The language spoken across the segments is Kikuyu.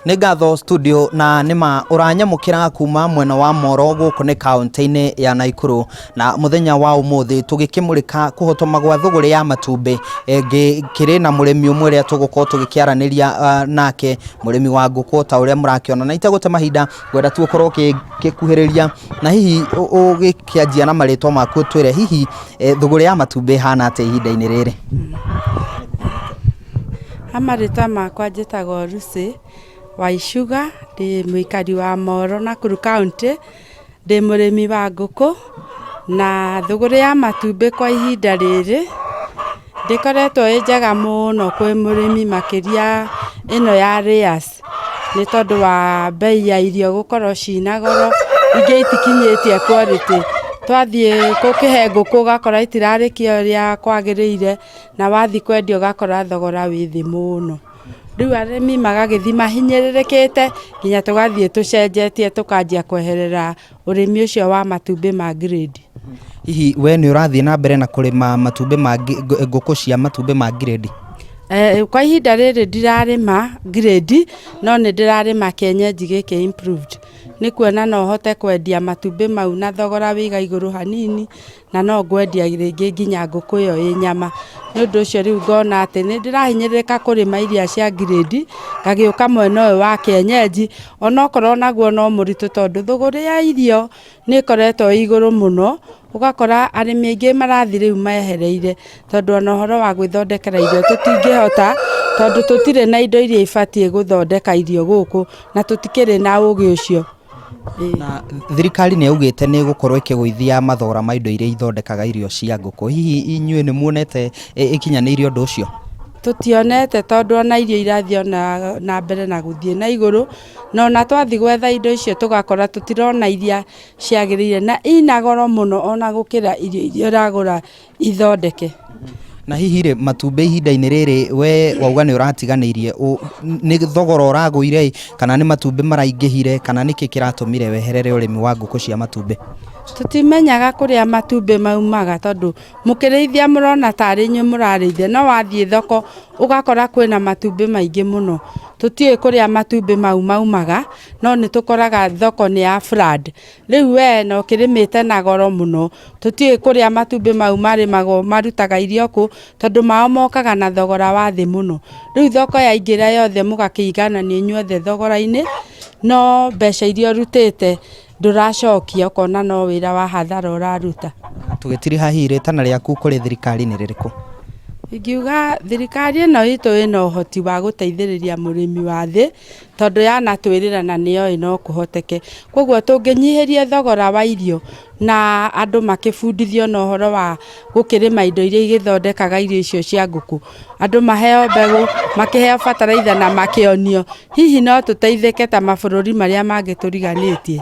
Nĩ ngatho studio na nĩma ũranyamũkĩra kuma mwena wa Moro gũkũ nĩ kaunti-inĩ ya Naikuru, na mũthenya wa ũmũthĩ tũgĩkĩmũrĩka kũhotoma gwa thũgũrĩ ya matumbĩ. Kĩrĩ na mũrĩmi ũmwe ũrĩa tũgũkorwo tũgĩkĩaranĩria nake, mũrĩmi wa ngũkũ ta ũrĩa mũrakĩona, na itegũte mahinda ngwenda tu ũkorwo ũgĩkuhĩrĩria na hihi ũgĩkĩanjia na marĩtwa maku twĩre hihi thũgũrĩ ya matumbĩ hana atĩa ihinda-inĩ rĩrĩ? Amarĩtwa makwa njĩtagwo Lucy Waicũga, ndĩ mũikari wa Moro, Nakuru County, ndĩ mũrĩmi wa ngũkũ, na thũgũrĩ ya matumbĩ kwa ihinda rĩrĩ ndĩkoretwo ĩ njega mũno kwĩ mũrĩmi, makĩria ĩno ya layers, nĩ tondũ wa bei ya irio gũkorwo cina goro, ingĩ itikinyĩtie quality. Twathiĩ gũkĩhe ngũkũ ũgakora itirarĩkia ũrĩa kwagĩrĩire, na wathi kwendia ũgakora thogora wĩ thĩ mũno. Rĩu arĩmi magagĩthiĩ mahinyĩrĩrĩkĩte nginya tũgathiĩ tũcenjetie tũkanjia kweherera ũrĩmi ũcio wa matumbĩ ma grade. Hihi we nĩ ũrathiĩ na mbere na kũrĩma matumbĩ ma ngũkũ cia matumbĩ ma grade? Kwa ihinda rĩrĩ ndirarĩma grade, no nĩ ndĩrarĩma kienyeji gĩkĩ improved. Nĩ kuona no hote kwendia matumbĩ mau na thogora wĩga igũrũ hanini, na no ngwendia rĩngĩ nginya ngũkũ ĩyo ĩ nyama. Nĩ ũndũ ũcio rĩu ngona atĩ nĩ ndĩrahinyĩrĩrĩka kũrĩma iria cia grade, ngagĩũka mwena ũyũ wa kienyeji, onokorwo naguo no mũritũ tondũ thũgũrĩ ya irio nĩ ĩkoretwo igũrũ mũno. Ũgakora arĩmi aingĩ marathi rĩu mehereire, tondũ ona ũhoro wa gwĩthondekera irio tũtingĩhota, tondũ tũtirĩ na indo iria ibatiĩ gũthondeka irio gũkũ, na tũtikĩrĩ na ũgĩ ũcio. Na thirikari nĩ yaugĩte nĩ gũkorwo ĩkĩgũithia mathogora ma indo iria ithondekaga irio cia ngũkũ. Hihi inyuĩ nĩ muonete ĩkinyanĩirie ũndũ ũcio? Tũtionete, tondũ ona irio irathiĩ na mbere na gũthiĩ na igũrũ, na ona twathi gwetha indo icio tũgakora tũtirona iria ciagĩrĩire, na ina goro mũno ona gũkĩra irio iria ũragũra ithondeke. Na hihi rĩ, matumbĩ ihinda-inĩ rĩrĩ we wauga nĩ ũratiganĩirie, nĩ thogora ũragũire kana nĩ matumbĩ maraingĩhire, kana nĩkĩ kĩratũmire weherere ũrĩmi wa ngũkũ cia matumbĩ? Tũtimenyaga kũrĩa matumbĩ maumaga, tondũ mũkĩrĩithia mũrona tarĩ inyuĩ mũrarĩithia, no wathiĩ thoko ũgakora kwĩna matumbĩ maingĩ mũno. Tũtiũĩ kũrĩa matumbĩ mau maumaga, no nĩ tũkoraga thoko nĩ ya flood. Rĩu we no kĩrĩmĩte na goro mũno, tũtiũĩ kũrĩa matumbĩ mau marĩmagwo marutaga irio kũ, tondũ mao mokaga na thogora wa thĩ mũno. Rĩu thoko yaingĩra yothe mũgakĩiganania inyuothe thogora-inĩ, no mbeca iria ũrutĩte ndũracokia, ũkona no wĩra wa hathara ũraruta. Tũgĩtiriha hihi rĩtana rĩaku kũrĩ thirikari nĩ rĩrĩkũ? Ingiuga thirikari ĩno itũ ĩna ũhoti wa gũteithĩrĩria mũrĩmi wa thĩ, tondũ yanatwĩrĩra na nĩyo no kũhoteke. Koguo tũngĩnyihĩria thogora wa irio na andũ makĩbundithio na ũhoro wa gũkĩrĩma indo iria igĩthondekaga irio icio cia ngũkũ, andũ maheo mbegũ, makĩheo bataraitha na makĩonio, hihi no tũteithĩke ta mabũrũri marĩa mangĩ tũriganĩtie.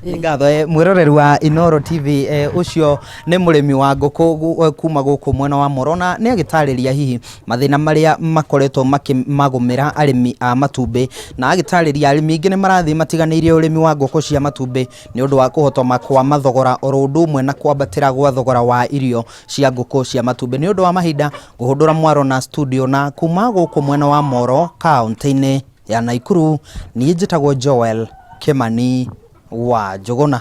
Nĩ ngatho mwĩroreri wa Inooro TV, ũcio nĩ mũrĩmi wa ngũkũ kuma gũkũ mwena wa Moro, na nĩ agĩtarĩria hihi mathĩna marĩa makoretwo makĩmagũmĩra arĩmi a matumbĩ, na agĩtarĩria arĩmi aingĩ nĩ marathiĩ matiganĩirie ũrĩmi wa ngũkũ cia matumbĩ nĩ ũndũ wa kũhotoma kwa mathogora oro ũndũ ũmwe na kwambatĩra gwa thogora wa irio cia ngũkũ cia matumbĩ. Nĩ ũndũ wa mahinda ngũhũndũra mwaro na studio, na kuma gũkũ mwena wa Moro kaunti-inĩ ya Naikuru, niĩ njĩtagwo Joel Kimani wa Njũgũna.